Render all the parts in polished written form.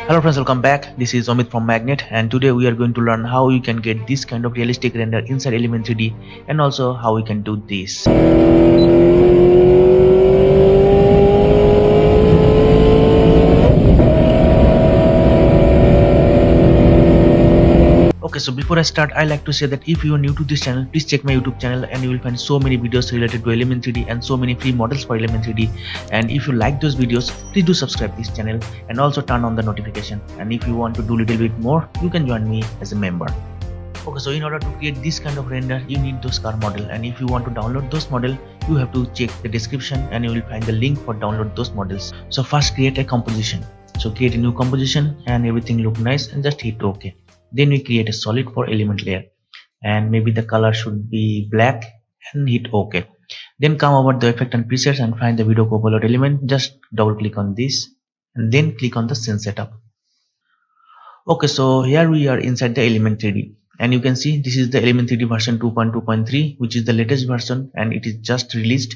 Hello friends, welcome back. This is Amit from Magnet, and today we are going to learn how you can get this kind of realistic render inside Element 3D and also how we can do this. Okay, so before I start, I like to say that if you are new to this channel, please check my YouTube channel and you will find so many videos related to Element 3D and so many free models for Element 3D. And if you like those videos, please do subscribe this channel and also turn on the notification. And if you want to do a little bit more, you can join me as a member. Okay, so in order to create this kind of render, you need those car model, and if you want to download those model, you have to check the description and you will find the link for download those models. So first create a composition. So create a new composition and everything look nice and just hit OK. Then we create a solid for element layer and maybe the color should be black and hit OK. Then come over the effect and presets and find the video co-pilot element. Just double click on this and then click on the scene setup. Okay, so here we are inside the Element 3D and you can see this is the Element 3D version 2.2.3, which is the latest version and it is just released.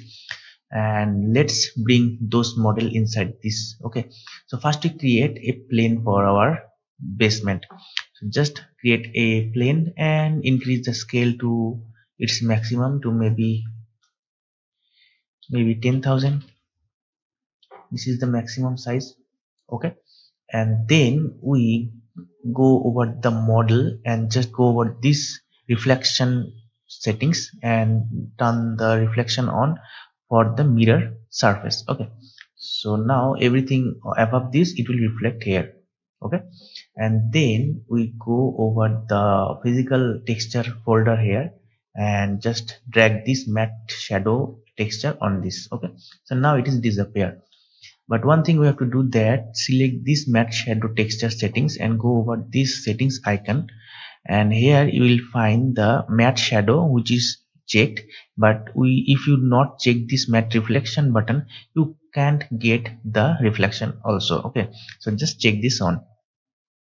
And let's bring those model inside this. Okay, so first we create a plane for our basement. So just create a plane and increase the scale to its maximum to maybe 10,000. This is the maximum size. Okay, and then we go over the model and just go over this reflection settings and turn the reflection on for the mirror surface. Okay, so now everything above this it will reflect here. Okay, and then we go over the physical texture folder here and just drag this matte shadow texture on this. Okay, so now it is disappear. But one thing we have to do, that select this matte shadow texture settings and go over this settings icon, and here you will find the matte shadow which is checked, but if you not check this matte reflection button, you can't get the reflection also. Okay, so just check this on.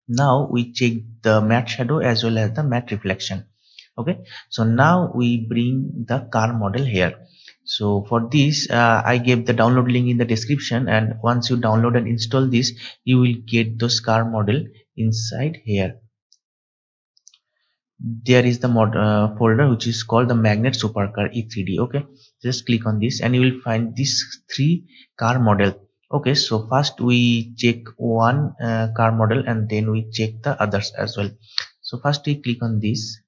Now we check the matte shadow as well as the matte reflection. Okay, so now we bring the car model here. So for this I gave the download link in the description, and once you download and install this, you will get those car model inside here. There is the folder which is called the magnet supercar e3d. Okay, just click on this and you will find these three car model. Okay, so first we check one car model and then we check the others as well. So first we click on this,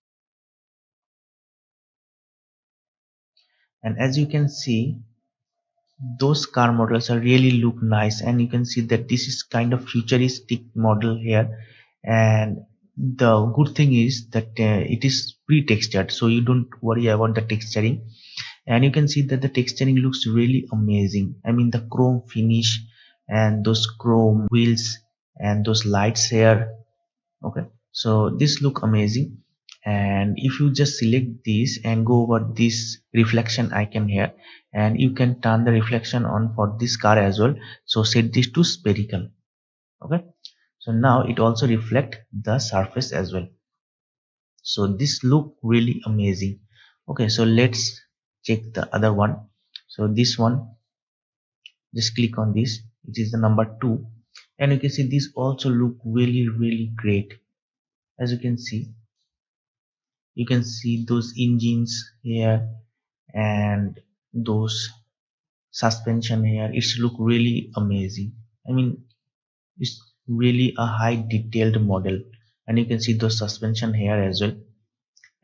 and as you can see, those car models are really look nice, and you can see that this is kind of futuristic model here. And the good thing is that it is pre-textured, so you don't worry about the texturing. And you can see that the texturing looks really amazing. I mean, the chrome finish and those chrome wheels and those lights here. Okay, so this look amazing. And if you just select this and go over this reflection icon here, and you can turn the reflection on for this car as well. So set this to spherical. Okay, so now it also reflect the surface as well. So this look really amazing. Okay, so let's check the other one. So this one, just click on this, it is the number 2, and you can see this also look really great. As you can see those engines here and those suspension here. It's look really amazing. I mean, it's really a high detailed model, and you can see those suspension here as well.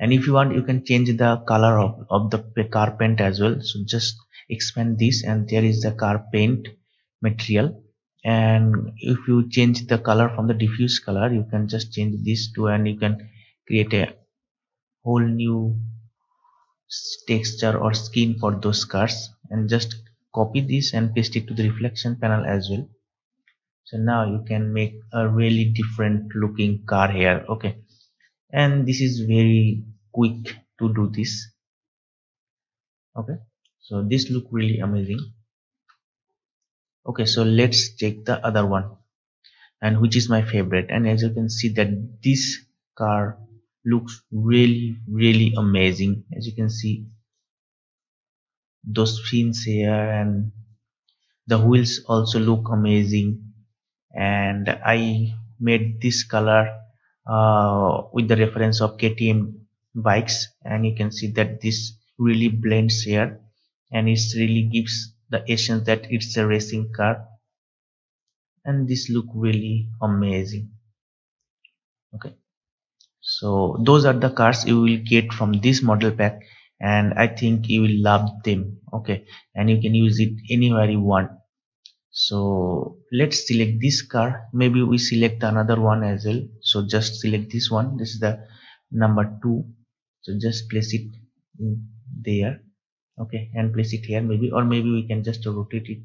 And if you want, you can change the color of the car paint as well. So just expand this and there is the car paint material. And if you change the color from the diffuse color, you can just change this to, and you can create a whole new texture or skin for those cars, and just copy this and paste it to the reflection panel as well. So now you can make a really different looking car here. Okay, and this is very quick to do this. Okay, so this look really amazing. Okay, so let's check the other one, and which is my favorite. And as you can see that this car looks really amazing. As you can see those fins here, and the wheels also look amazing. And I made this color with the reference of KTM bikes, and you can see that this really blends here and it really gives the essence that it's a racing car, and this look really amazing. Okay, so those are the cars you will get from this model pack, and I think you will love them. Okay, and you can use it anywhere you want. So let's select this car. Maybe we select another one as well. So just select this one. This is the number 2. So just place it in there. Okay, and place it here maybe, or maybe we can just rotate it.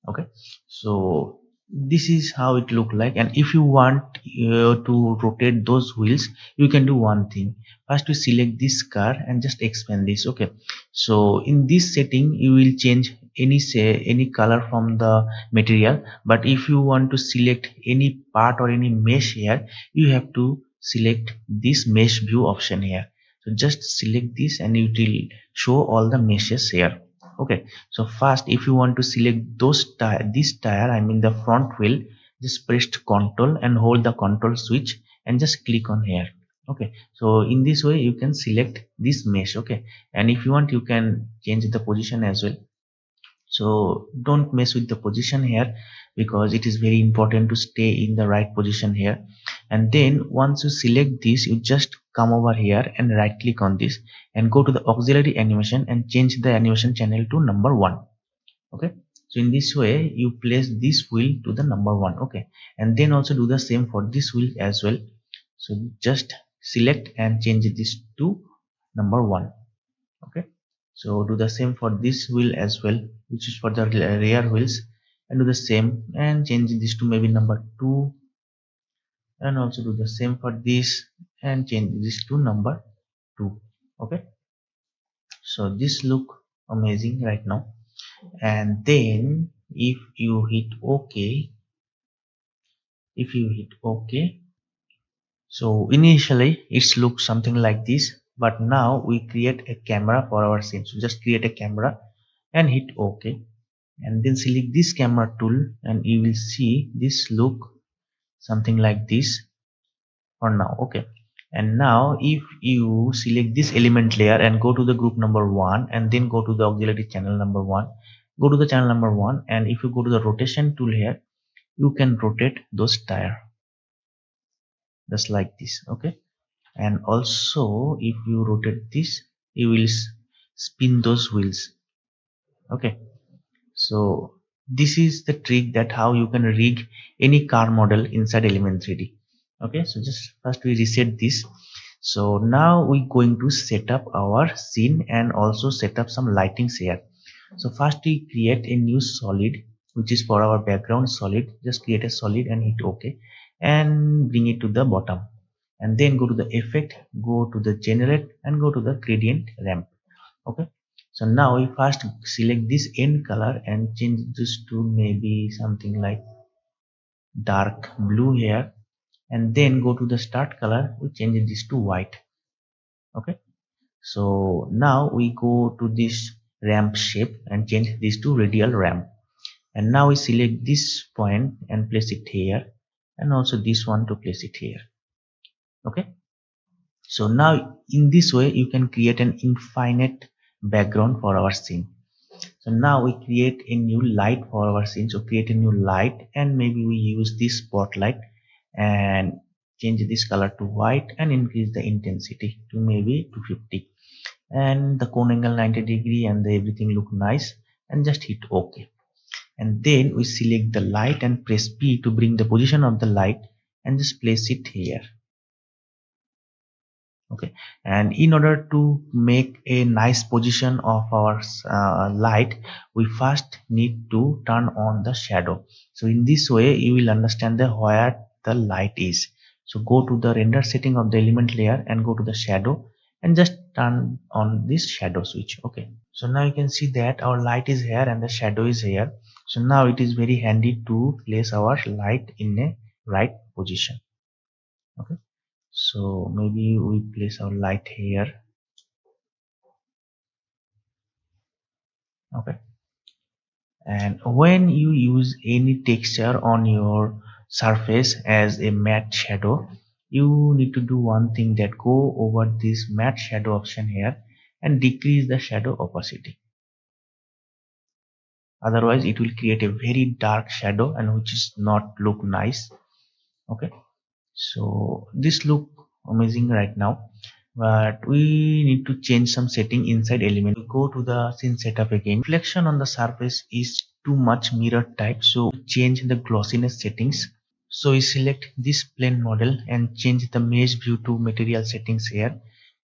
Okay, so this is how it look like, and if you want to rotate those wheels, you can do one thing. First, you select this car and just expand this. Okay, so in this setting you will change any color from the material, but if you want to select any part or any mesh here, you have to select this mesh view option here. So just select this and it will show all the meshes here. Okay, so first, if you want to select this tire, I mean the front wheel, just press Ctrl and hold the Ctrl switch and just click on here. Okay, so in this way you can select this mesh. Okay, and if you want, you can change the position as well. So don't mess with the position here, because it is very important to stay in the right position here. And then once you select this, you just come over here and right click on this and go to the auxiliary animation and change the animation channel to number 1. Okay, so in this way you place this wheel to the number 1. Okay, and then also do the same for this wheel as well. So just select and change this to number 1. Okay, so do the same for this wheel as well, which is for the rear wheels, and do the same and change this to maybe number 2, and also do the same for this and change this to number 2. Okay, so this look amazing right now. And then if you hit OK, so initially it looks something like this, but now we create a camera for our scene. So just create a camera and hit OK, and then select this camera tool and you will see this look something like this for now. Okay, and now if you select this element layer and go to the group number 1 and then go to the auxiliary channel number 1, go to the channel number 1, and if you go to the rotation tool here, you can rotate those tire just like this. Okay, and also if you rotate this, you will spin those wheels. Okay, so this is the trick that how you can rig any car model inside element 3D. Okay, so just first we reset this. So now we going to set up our scene and also set up some lightings here. So first we create a new solid, which is for our background solid. Just create a solid and hit OK and bring it to the bottom, and then go to the effect, go to the generate and go to the gradient ramp. Okay, so now we first select this end color and change this to maybe something like dark blue here, and then go to the start color, we change this to white. Okay, so now we go to this ramp shape and change this to radial ramp, and now we select this point and place it here, and also this one to place it here. Okay, so now in this way you can create an infinite background for our scene. So now we create a new light for our scene. So create a new light and maybe we use this spotlight and change this color to white and increase the intensity to maybe 250, and the cone angle 90 degree, and everything look nice, and just hit OK. And then we select the light and press P to bring the position of the light and just place it here. Okay, and in order to make a nice position of our light, we first need to turn on the shadow. So in this way you will understand the where the light is. So go to the render setting of the element layer and go to the shadow and just turn on this shadow switch. Okay, so now you can see that our light is here and the shadow is here. So now it is very handy to place our light in a right position. Okay, so maybe we place our light here. Okay, and when you use any texture on your surface as a matte shadow, you need to do one thing, that go over this matte shadow option here and decrease the shadow opacity. Otherwise it will create a very dark shadow and which is not look nice. Okay, so this look amazing right now, but we need to change some setting inside element. We go to the scene setup again. Reflection on the surface is too much mirror type, so change the glossiness settings. So we select this plane model and change the mesh view to material settings here,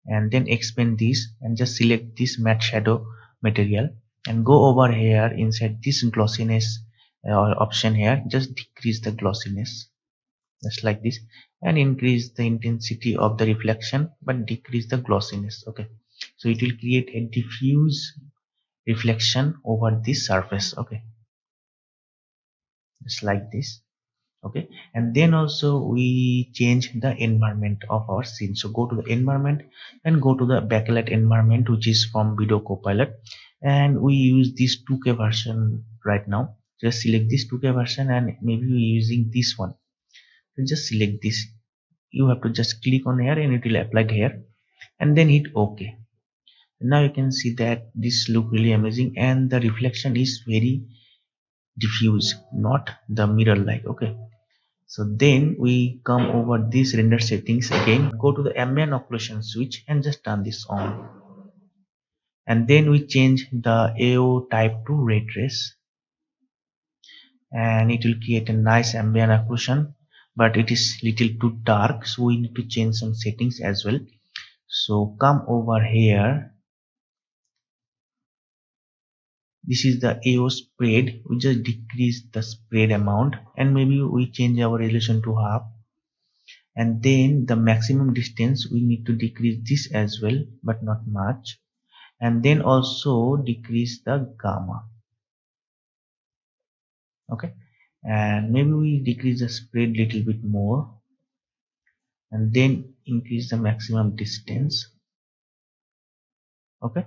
and then expand this and just select this matte shadow material and go over here inside this glossiness option here, just decrease the glossiness just like this, and increase the intensity of the reflection but decrease the glossiness. Okay, so it will create a diffuse reflection over this surface. Okay, just like this. Okay, and then also we change the environment of our scene. So go to the environment and go to the backlight environment, which is from Video Copilot, and we use this 2K version right now. Just select this 2K version and maybe we're using this one. So just select this, you have to just click on here and it will apply here and then hit OK. Now you can see that this look really amazing and the reflection is very diffuse, not the mirror like. Okay, so then we come over this render settings again, go to the ambient occlusion switch and just turn this on, and then we change the AO type to ray trace and it will create a nice ambient occlusion, but it is little too dark, so we need to change some settings as well. So come over here, this is the AO spread, we just decrease the spread amount and maybe we change our resolution to half, and then the maximum distance we need to decrease this as well but not much, and then also decrease the gamma. Okay, and maybe we decrease the spread little bit more and then increase the maximum distance. Okay,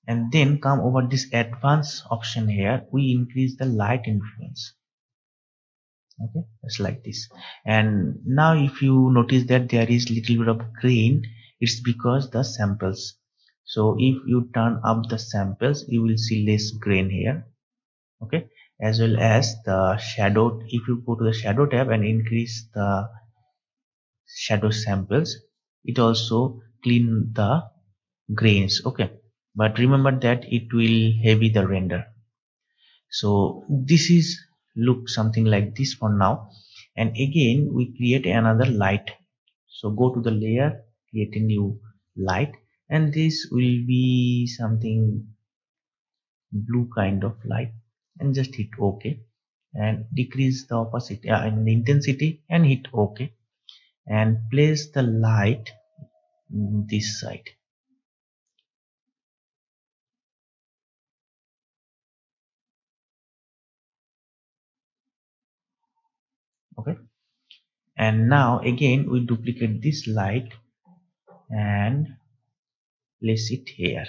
and then come over this advanced option here, we increase the light influence. Okay, just like this. And now if you notice that there is little bit of grain, it's because the samples. So if you turn up the samples, you will see less grain here. Okay, as well as the shadow, if you go to the shadow tab and increase the shadow samples, it also clean the grains. Okay, but remember that it will heavy the render. So this is look something like this for now, and again we create another light. So go to the layer, create a new light, and this will be something blue kind of light, and just hit OK and decrease the opacity and the intensity and hit OK and place the light this side. Okay, and now again we duplicate this light and place it here.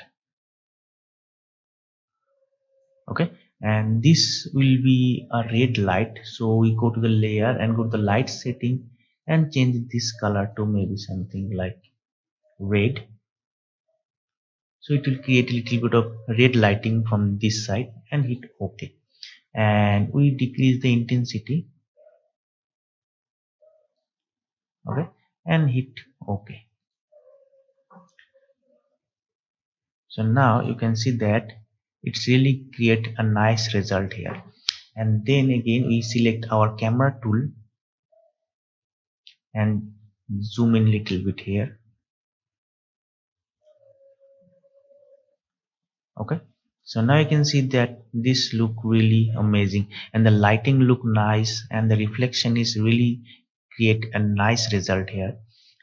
Okay, and this will be a red light, so we go to the layer and go to the light setting and change this color to maybe something like red, so it will create a little bit of red lighting from this side and hit OK, and we decrease the intensity. Okay, and hit OK. So now you can see that it's really create a nice result here, and then again we select our camera tool and zoom in little bit here. Okay, so now you can see that this look really amazing and the lighting look nice and the reflection is really create a nice result here,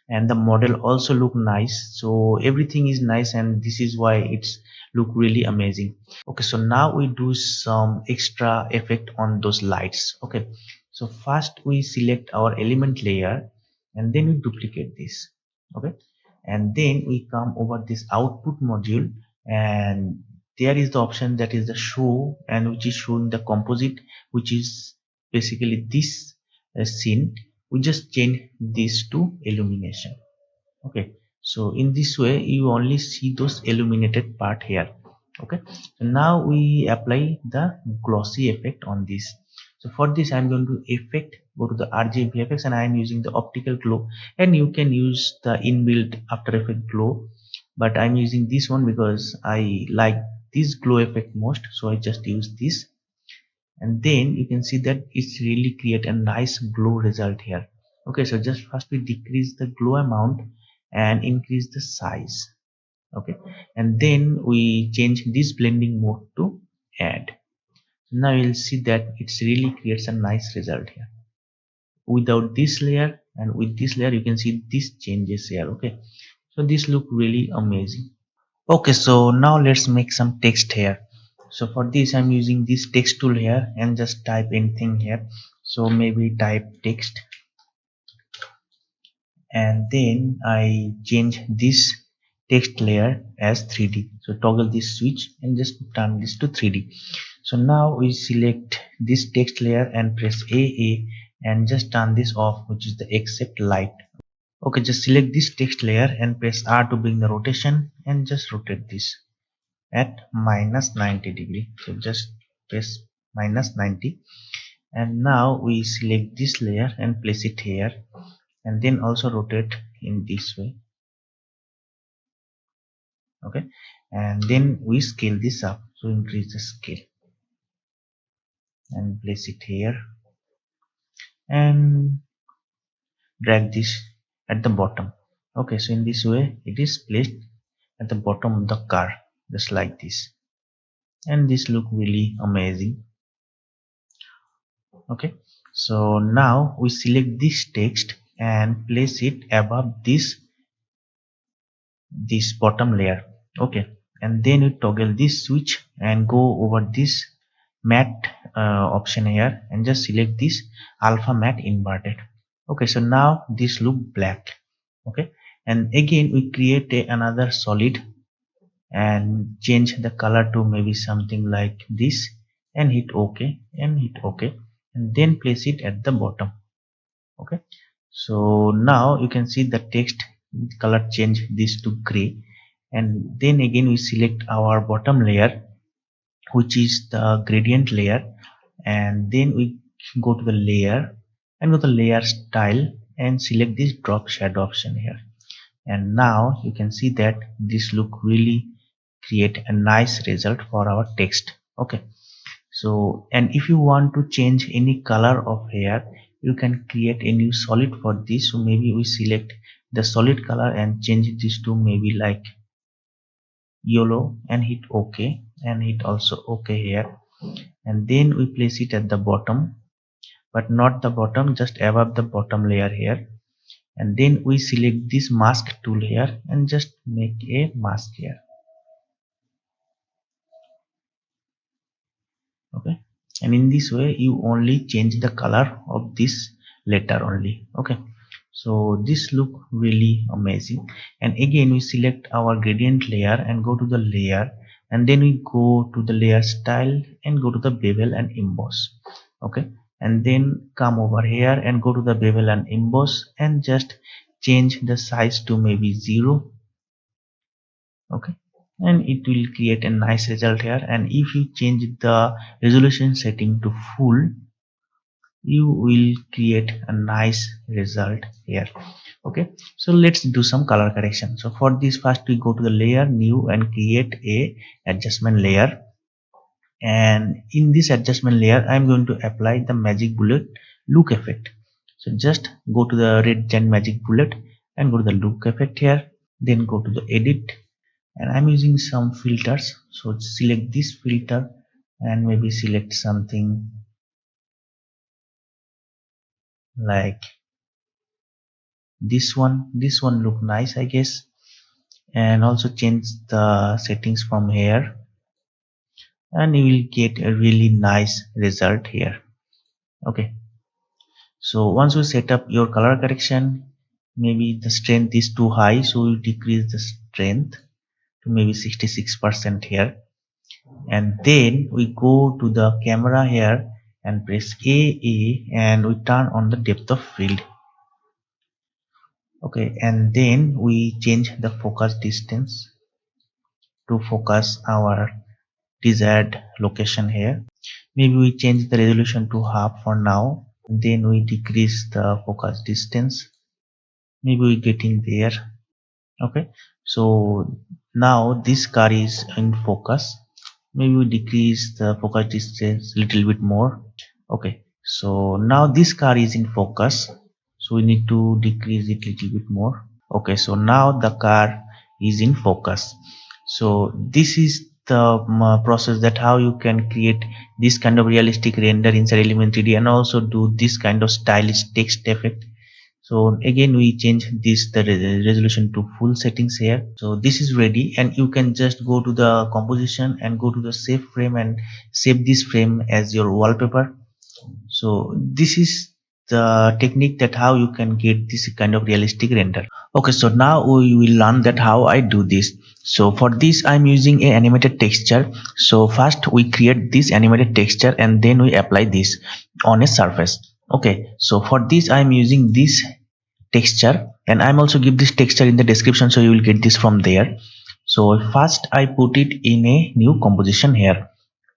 and the model also look nice, so everything is nice and this is why it's look really amazing. Okay, so now we do some extra effect on those lights. Okay, so first we select our element layer and then we duplicate this. Okay, and then we come over this output module, and there is the option that is the show, and which is showing the composite, which is basically this scene, we just change this to illumination. Okay, so in this way you only see those illuminated part here. Okay, so now we apply the glossy effect on this. So for this I'm going to effect, go to the RGB effects, and I am using the optical glow, and you can use the inbuilt After Effect glow, but I'm using this one because I like this glow effect most, so I just use this. And then you can see that it's really create a nice glow result here. Okay, so just first we decrease the glow amount and increase the size. Okay, and then we change this blending mode to add. Now you'll see that it's really creates a nice result here. Without this layer and with this layer, you can see these changes here. Okay, so this look really amazing. Okay, so now let's make some text here. So for this I'm using this text tool here and just type anything here. So maybe type text, and then I change this text layer as 3D. So toggle this switch and just turn this to 3D. So now we select this text layer and press AA and just turn this off, which is the accept light. Okay, just select this text layer and press R to bring the rotation and just rotate this at -90 degree. So just press -90, and now we select this layer and place it here, and then also rotate in this way. Okay, and then we scale this up, so increase the scale and place it here and drag this at the bottom. Okay, so in this way it is placed at the bottom of the car, just like this, and this look really amazing. Okay, so now we select this text and place it above this bottom layer. Okay, and then we toggle this switch and go over this matte option here and just select this alpha matte inverted. Okay, so now this look black. Okay, and again we create another solid and change the color to maybe something like this, and hit OK and hit OK, and then place it at the bottom. Okay, so now you can see the text color change this to gray, and then again we select our bottom layer, which is the gradient layer, and then we go to the layer and go to the layer style and select this drop shadow option here. And now you can see that this look really create a nice result for our text. Okay, so and if you want to change any color of hair, you can create a new solid for this. So maybe we select the solid color and change this to maybe like yellow and hit OK and hit also OK here, and then we place it at the bottom, but not the bottom, just above the bottom layer here, and then we select this mask tool here and just make a mask here. Okay, and in this way you only change the color of this letter only. Okay, so this look really amazing. And again we select our gradient layer and go to the layer, and then we go to the layer style and go to the bevel and emboss. Okay, and then come over here and go to the bevel and emboss and just change the size to maybe 0. Okay, and it will create a nice result here. And if you change the resolution setting to full, you will create a nice result here. Okay, so let's do some color correction. So for this, first we go to the layer, new, and create a adjustment layer. And in this adjustment layer I'm going to apply the magic bullet look effect. So just go to the red giant magic bullet and go to the look effect here, then go to the edit, and I'm using some filters. So select this filter and maybe select something like this one look nice I guess, and also change the settings from here, and you will get a really nice result here. Okay, so once you set up your color correction, maybe the strength is too high, so you decrease the strength to maybe 66% here, and then we go to the camera here and press A and we turn on the depth of field. Okay, and then we change the focus distance to focus our desired location here. Maybe we change the resolution to half for now, then we decrease the focus distance. Maybe we get in there. Okay, so now this car is in focus. Maybe we decrease the focus distance a little bit more. Okay, so now this car is in focus, so we need to decrease it a little bit more. Okay, so now the car is in focus. So this is the process that how you can create this kind of realistic render inside Element 3D and also do this kind of stylish text effect. So again we change this the resolution to full settings here. So this is ready and you can just go to the composition and go to the save frame and save this frame as your wallpaper. So this is the technique that how you can get this kind of realistic render. Okay, so now we will learn that how I do this. So for this I'm using a animated texture. So first we create this animated texture and then we apply this on a surface. Okay, so for this I'm using this texture and I'm also give this texture in the description, so you will get this from there. So first I put it in a new composition here.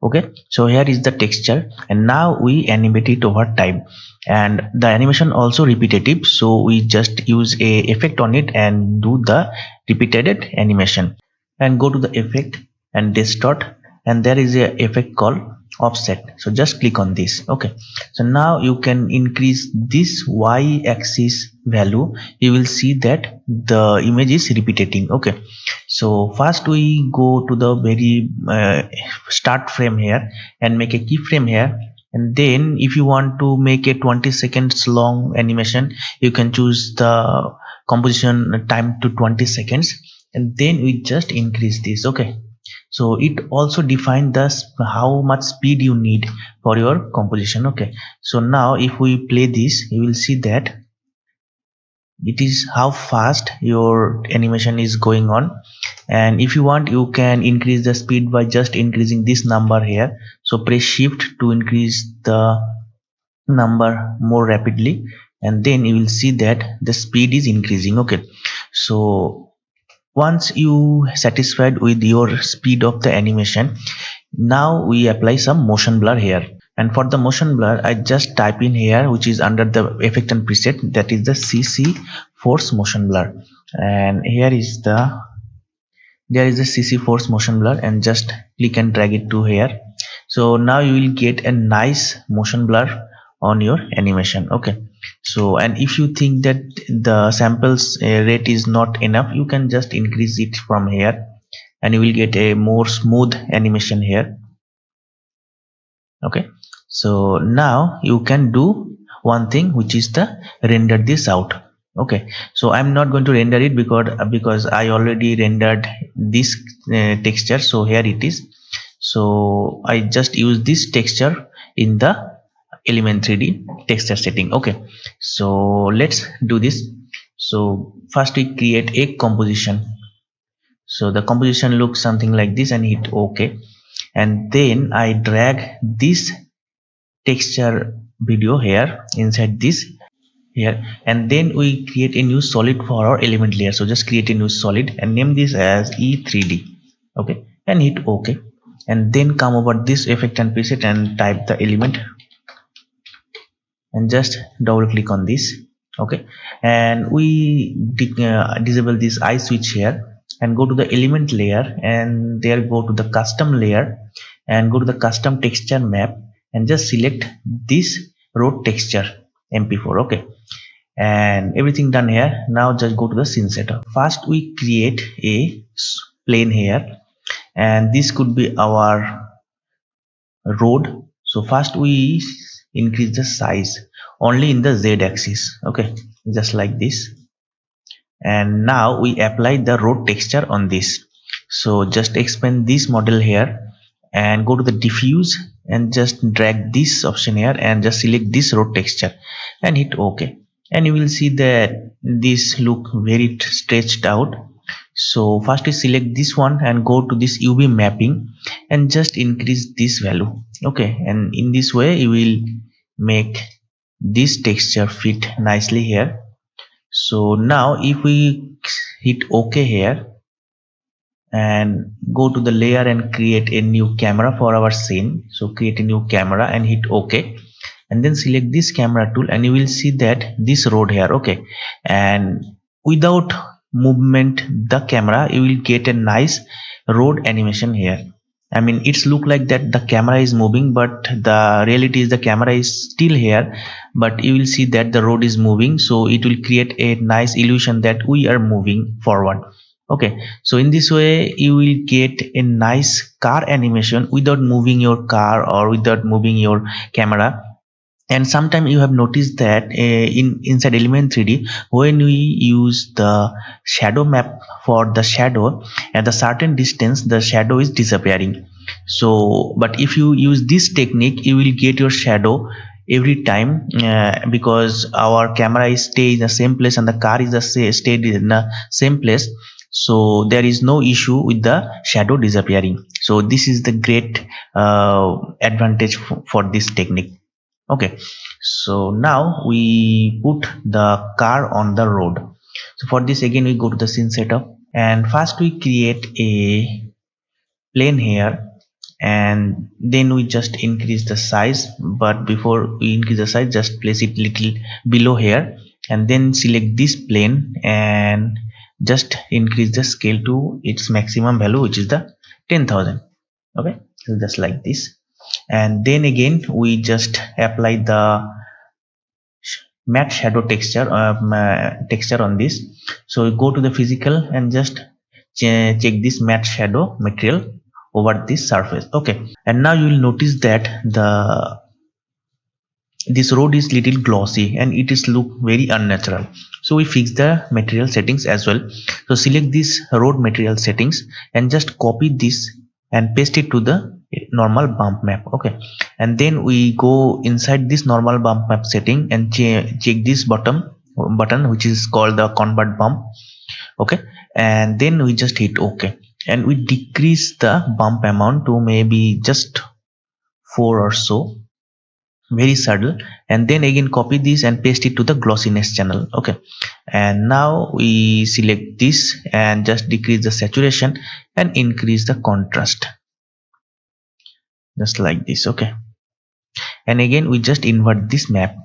Okay, so here is the texture and now we animate it over time, and the animation also repetitive, so we just use a effect on it and do the repeated animation and go to the effect and distort, and there is a effect called offset, so just click on this. Okay, so now you can increase this y-axis value, you will see that the image is repeating. Okay, so first we go to the very start frame here and make a keyframe here, and then if you want to make a 20 seconds long animation you can choose the composition time to 20 seconds and then we just increase this. Okay, so it also defines the how much speed you need for your composition. Okay, so now if we play this you will see that it is how fast your animation is going on, and if you want you can increase the speed by just increasing this number here. So press shift to increase the number more rapidly and then you will see that the speed is increasing. Okay, so once you satisfied with your speed of the animation, now we apply some motion blur here, and for the motion blur I just type in here, which is under the effect and preset, that is the CC force motion blur, and here is the there is a CC force motion blur, and just click and drag it to here. So now you will get a nice motion blur on your animation. Okay, so and if you think that the samples rate is not enough, you can just increase it from here and you will get a more smooth animation here. Okay, so now you can do one thing, which is the render this out. Okay, so I'm not going to render it because I already rendered this texture, so here it is. So I just use this texture in the Element 3D texture setting. Okay, so let's do this. So first we create a composition, so the composition looks something like this, and hit OK, and then I drag this texture video here inside this here, and then we create a new solid for our element layer. So just create a new solid and name this as E3D. Okay, and hit OK, and then come over this effect and preset and type the element and just double click on this. Okay, and we disable this eye switch here and go to the element layer, and there go to the custom layer and go to the custom texture map and just select this road texture mp4. Okay, and everything done here. Now just go to the scene setter. First we create a plane here, and this could be our road. So first we increase the size only in the Z axis. Okay, just like this, and now we apply the road texture on this. So just expand this model here and go to the diffuse and just drag this option here and just select this road texture and hit OK, and you will see that this look very stretched out. So first we select this one and go to this UV mapping and just increase this value. Okay, and in this way you will make this texture fit nicely here. So now if we hit OK here and go to the layer and create a new camera for our scene, so create a new camera and hit OK, and then select this camera tool and you will see that this road here. Okay, and without movement the camera you will get a nice road animation here. I mean, it's look like that the camera is moving, but the reality is the camera is still here, but you will see that the road is moving, so it will create a nice illusion that we are moving forward. Okay, so in this way you will get a nice car animation without moving your car or without moving your camera. And sometimes you have noticed that in inside element 3D, when we use the shadow map for the shadow, at a certain distance the shadow is disappearing. So but if you use this technique you will get your shadow every time, because our camera is stay in the same place and the car is stayed in the same place, so there is no issue with the shadow disappearing. So this is the great advantage for this technique. Okay, so now we put the car on the road. So for this again we go to the scene setup and first we create a plane here, and then we just increase the size, but before we increase the size just place it little below here and then select this plane and just increase the scale to its maximum value, which is the 10,000. Okay, so just like this, and then again we just apply the matte shadow texture on this. So go to the physical and just check this matte shadow material over this surface. Okay, and now you will notice that this road is little glossy and it is look very unnatural, so we fix the material settings as well. So select this road material settings and just copy this and paste it to the normal bump map. Okay, and then we go inside this normal bump map setting and check this button which is called the convert bump. Okay, and then we just hit OK and we decrease the bump amount to maybe just 4 or so, very subtle, and then again copy this and paste it to the glossiness channel. Okay, and now we select this and just decrease the saturation and increase the contrast, just like this. Okay, and again we just invert this map.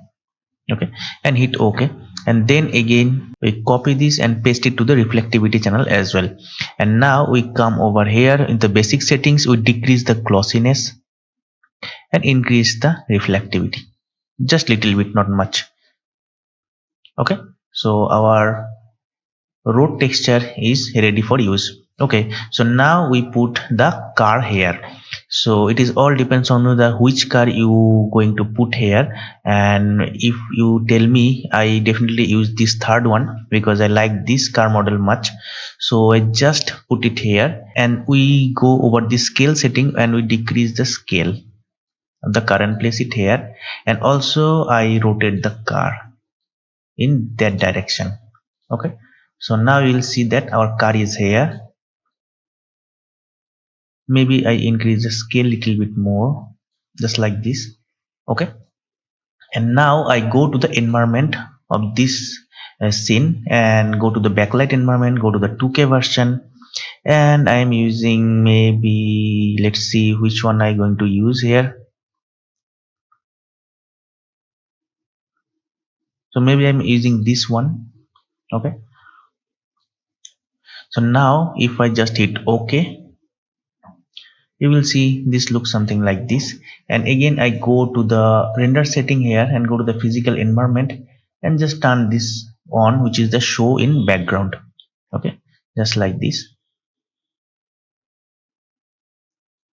Okay, and hit OK, and then again we copy this and paste it to the reflectivity channel as well. And now we come over here in the basic settings, we decrease the glossiness and increase the reflectivity just little bit, not much. Okay, so our road texture is ready for use. Okay, so now we put the car here. So it is all depends on the which car you going to put here, and if you tell me, I definitely use this third one because I like this car model much. So I just put it here and we go over the scale setting and we decrease the scale of the car and place it here, and also I rotate the car in that direction. Okay, so now you will see that our car is here. Maybe I increase the scale little bit more, just like this. Okay, and now I go to the environment of this scene and go to the backlight environment, go to the 2K version, and I am using, maybe let's see which one I going to use here. So maybe I'm using this one. Okay, so now if I just hit OK, you will see this looks something like this. And again I go to the render setting here and go to the physical environment and just turn this on, which is the show in background. Okay, just like this.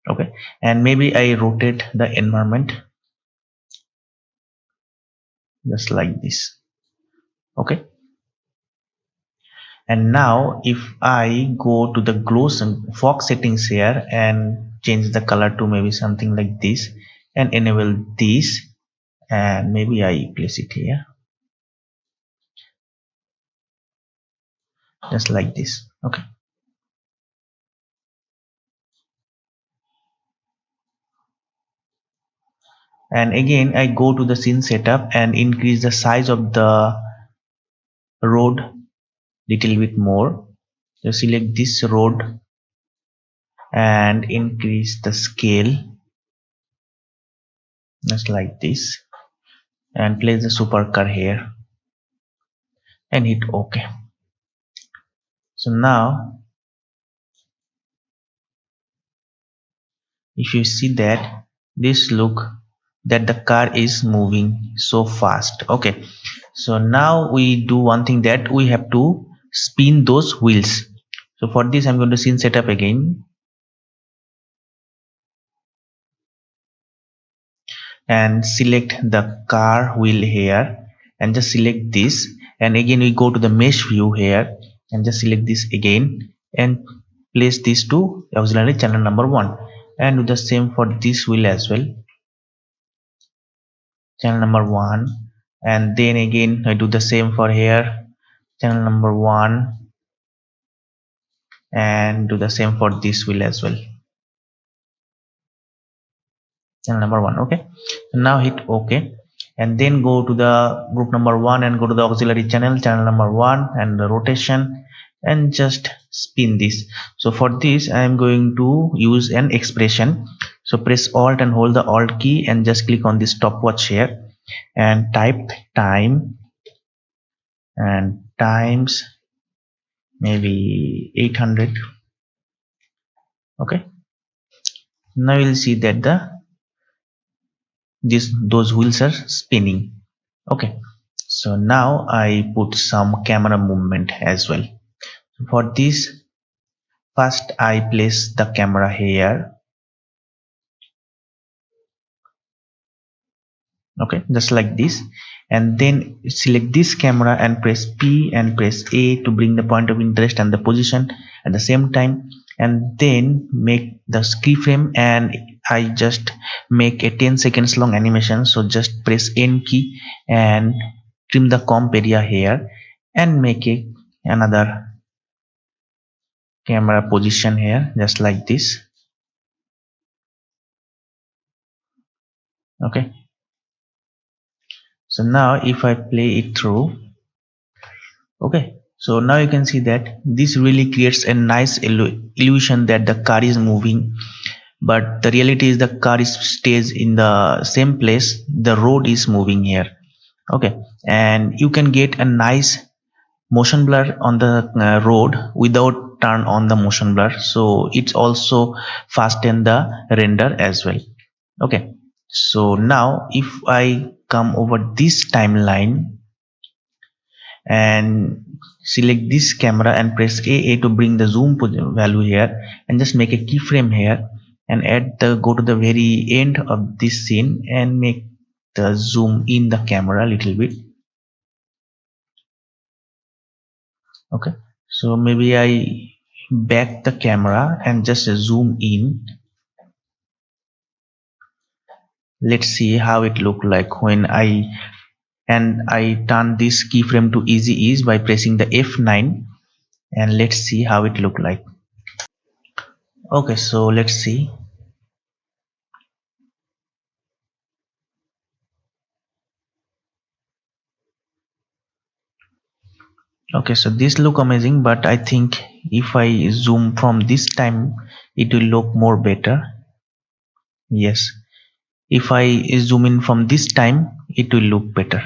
Okay, and maybe I rotate the environment just like this. Okay, and now if I go to the gloss and fog settings here and change the color to maybe something like this and enable this, and maybe I place it here just like this. Okay, and again I go to the scene setup and increase the size of the road little bit more. So select this road and increase the scale just like this, and place the supercar here and hit OK. So now if you see that this look that the car is moving so fast. Okay, so now we do one thing, that we have to spin those wheels. So for this I'm going to scene setup again and select the car wheel here and just select this, and again we go to the mesh view here and just select this again and place this to auxiliary channel number 1, and do the same for this wheel as well, channel number 1, and then again I do the same for here, channel number 1, and do the same for this wheel as well, channel number 1. Okay, now hit OK, and then go to the group number 1 and go to the auxiliary channel, channel number 1, and the rotation, and just spin this. So for this I am going to use an expression. So press alt and hold the alt key and just click on this stopwatch here and type time and times maybe 800. Okay, now you'll see that those wheels are spinning. Okay, so now I put some camera movement as well. For this, first I place the camera here. Okay, just like this, and then select this camera and press P and press A to bring the point of interest and the position at the same time, and then make the keyframe, and I just make a 10 seconds long animation. So just press N key and trim the comp area here and make another camera position here just like this. Okay, so now if I play it through, okay, so now you can see that this really creates a nice illusion that the car is moving, but the reality is the car stays in the same place, the road is moving here. Okay, and you can get a nice motion blur on the road without turn on the motion blur, so it's also fasten the render as well. Okay, so now if I come over this timeline and select this camera and press AA to bring the zoom value here and just make a keyframe here and go to the very end of this scene and make the zoom in the camera a little bit. Okay, so maybe I back the camera and just zoom in. Let's see how it look like when I turn this keyframe to easy ease by pressing the F9, and let's see how it look like. Okay, so let's see. Okay, so this look amazing, but I think if I zoom from this time it will look more better. Yes, if I zoom in from this time it will look better.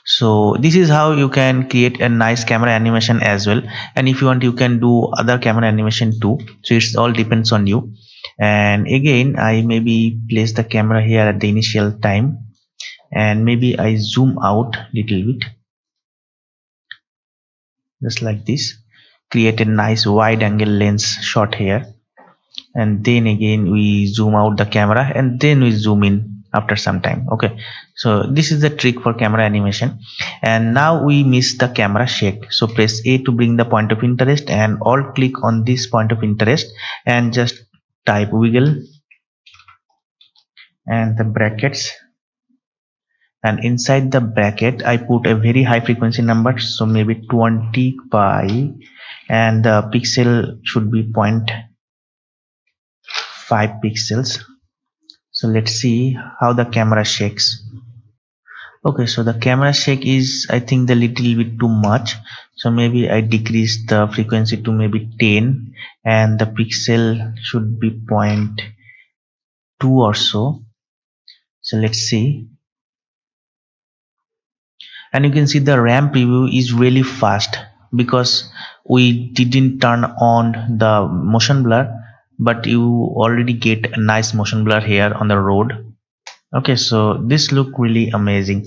So this is how you can create a nice camera animation as well, and if you want you can do other camera animation too, so it's all depends on you. And again I maybe place the camera here at the initial time, and maybe I zoom out little bit just like this, create a nice wide angle lens shot here, and then again we zoom out the camera and then we zoom in after some time. Okay, so this is the trick for camera animation. And now we miss the camera shake, so press A to bring the point of interest and alt click on this point of interest and just type wiggle and the brackets, and inside the bracket I put a very high frequency number, so maybe 20 pi, and the pixel should be 0.5 pixels. So let's see how the camera shakes. Okay, so the camera shake is, I think, the little bit too much. So maybe I decrease the frequency to maybe 10, and the pixel should be 0.2 or so. So let's see. And you can see the RAM preview is really fast because we didn't turn on the motion blur, but you already get a nice motion blur here on the road. Okay, so this look really amazing,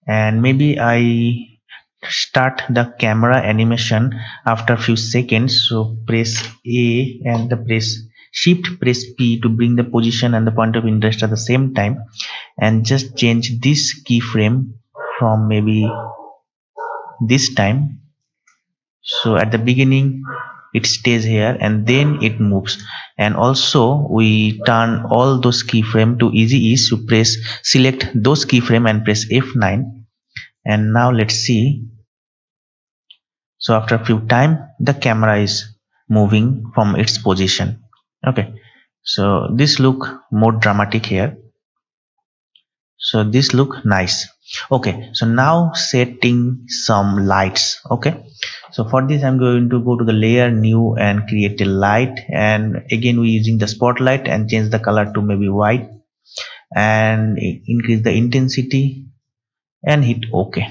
and maybe I start the camera animation after a few seconds. So press A and the press shift press P to bring the position and the point of interest at the same time, and just change this keyframe from maybe this time. So at the beginning it stays here and then it moves, and also we turn all those keyframe to easy ease. So press select those keyframe and press F9, and now let's see. So after a few time the camera is moving from its position. Okay, so this look more dramatic here. So this look nice. Okay, so now setting some lights. Okay, so for this I'm going to go to the layer, new, and create a light, and again we're using the spotlight and change the color to maybe white, and increase the intensity and hit OK.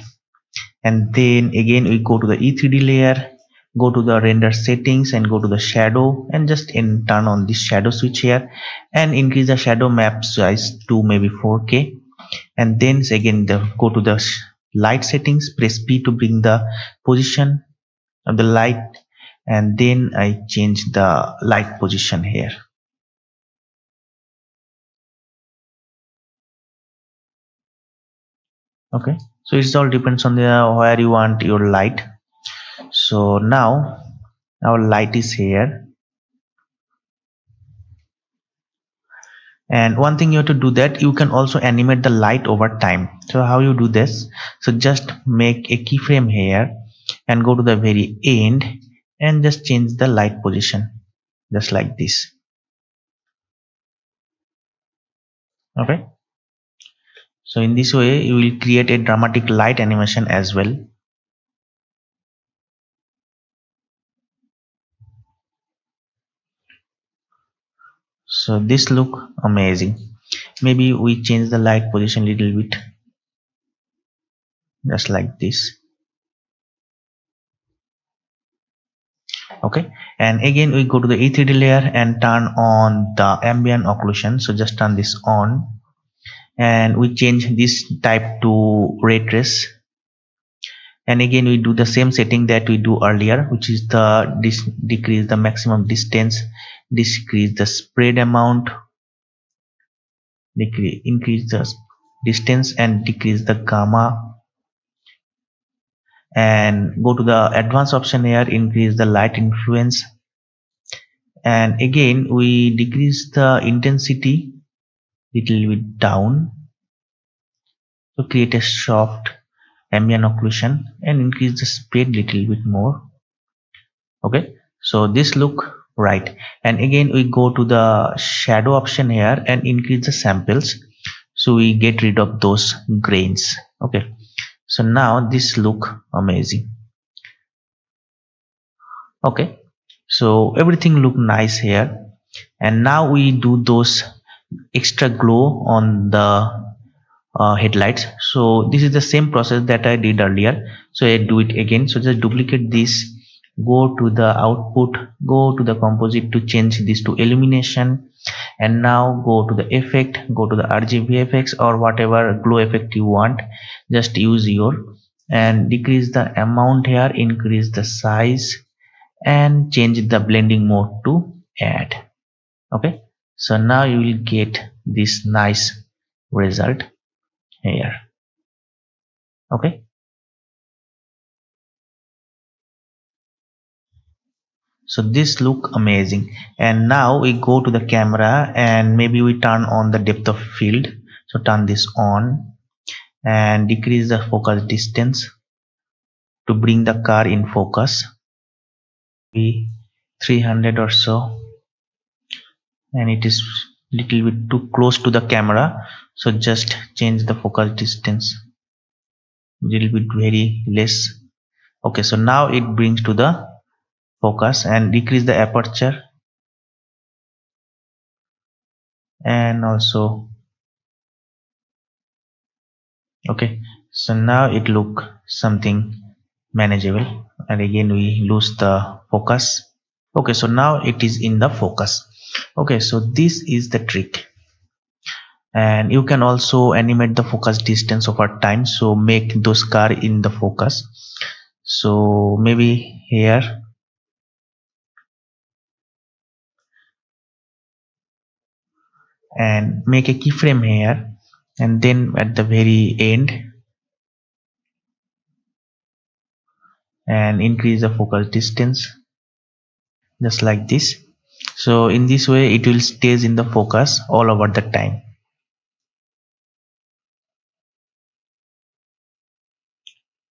And then again we go to the E3D layer, go to the render settings and go to the shadow, and just turn on this shadow switch here and increase the shadow map size to maybe 4K. And then again go to the light settings, press P to bring the position of the light, and then I change the light position here. Okay, so it all depends on the where you want your light. So now our light is here, and one thing you have to do that you can also animate the light over time. So how you do this? So just make a keyframe here and go to the very end and just change the light position just like this. Okay, so in this way you will create a dramatic light animation as well. So this look amazing. Maybe we change the light position a little bit just like this. Okay, and again we go to the E3D layer and turn on the ambient occlusion. So just turn this on, and we change this type to ray trace, and again we do the same setting that we do earlier, which is the decrease the maximum distance, decrease the spread amount, increase the distance, and decrease the gamma, and go to the advanced option here, increase the light influence, and again we decrease the intensity little bit down to create a soft ambient occlusion, and increase the spread little bit more. Okay, so this look right, and again we go to the shadow option here and increase the samples so we get rid of those grains. Okay, so now this look amazing. Okay, so everything look nice here, and now we do those extra glow on the headlights. So this is the same process that I did earlier, so I do it again. So just duplicate this, go to the output, go to the composite to change this to illumination, and now go to the effect, go to the RGB effects or whatever glow effect you want, just use your, and decrease the amount here, increase the size, and change the blending mode to add. Okay, so now you will get this nice result here. Okay, so this look amazing, and now we go to the camera and maybe we turn on the depth of field. So turn this on and decrease the focus distance to bring the car in focus, be 300 or so, and it is little bit too close to the camera, so just change the focus distance little bit very less. Okay, so now it brings to the focus, and decrease the aperture, and also okay, so now it look something manageable, and again we lose the focus. Okay, so now it is in the focus. Okay, so this is the trick, and you can also animate the focus distance over time, so make those car in the focus. So maybe here, and make a keyframe here, and then at the very end, and increase the focus distance just like this. So in this way it will stays in the focus all over the time.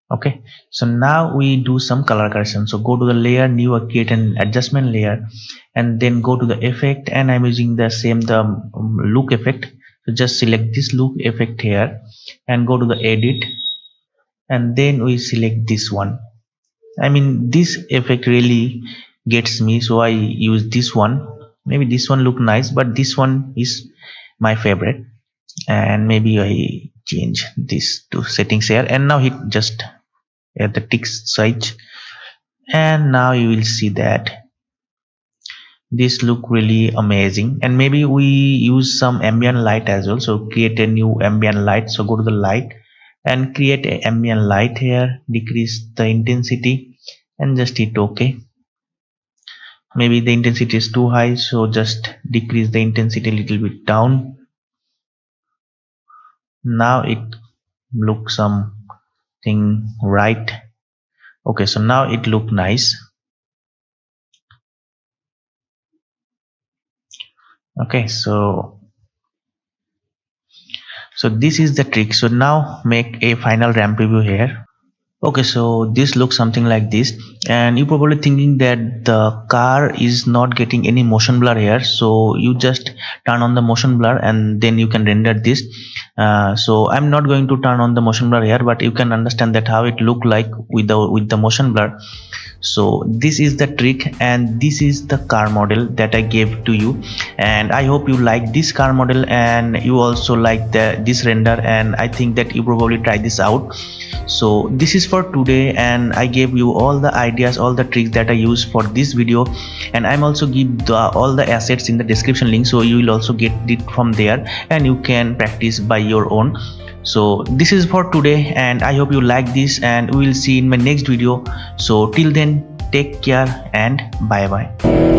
Okay, so now we do some color correction. So go to the layer, new, create an adjustment layer, and then go to the effect, and I'm using the same look effect. So just select this look effect here, and go to the edit, and then we select this one. I mean, this effect really gets me, so I use this one. Maybe this one look nice, but this one is my favorite, and maybe I change this to settings here, and now hit just at the text size, and now you will see that this look really amazing. And maybe we use some ambient light as well, so create a new ambient light. So go to the light and create a ambient light here, decrease the intensity, and just hit OK. Maybe the intensity is too high, so just decrease the intensity a little bit down. Now it looks something right. Okay, so now it look nice. Okay, so this is the trick. So now make a final ramp preview here. Okay, so this looks something like this, and you're probably thinking that the car is not getting any motion blur here, so you just turn on the motion blur and then you can render this. So I'm not going to turn on the motion blur here, but you can understand that how it look like with the motion blur. So this is the trick, and this is the car model that I gave to you, and I hope you like this car model, and you also like this render, and I think that you probably try this out. So this is for today, and I gave you all the ideas, all the tricks that I use for this video, and I'm also give all the assets in the description link, so you will also get it from there, and you can practice by your own. So this is for today, and I hope you like this, and we will see in my next video. So till then, take care and bye bye.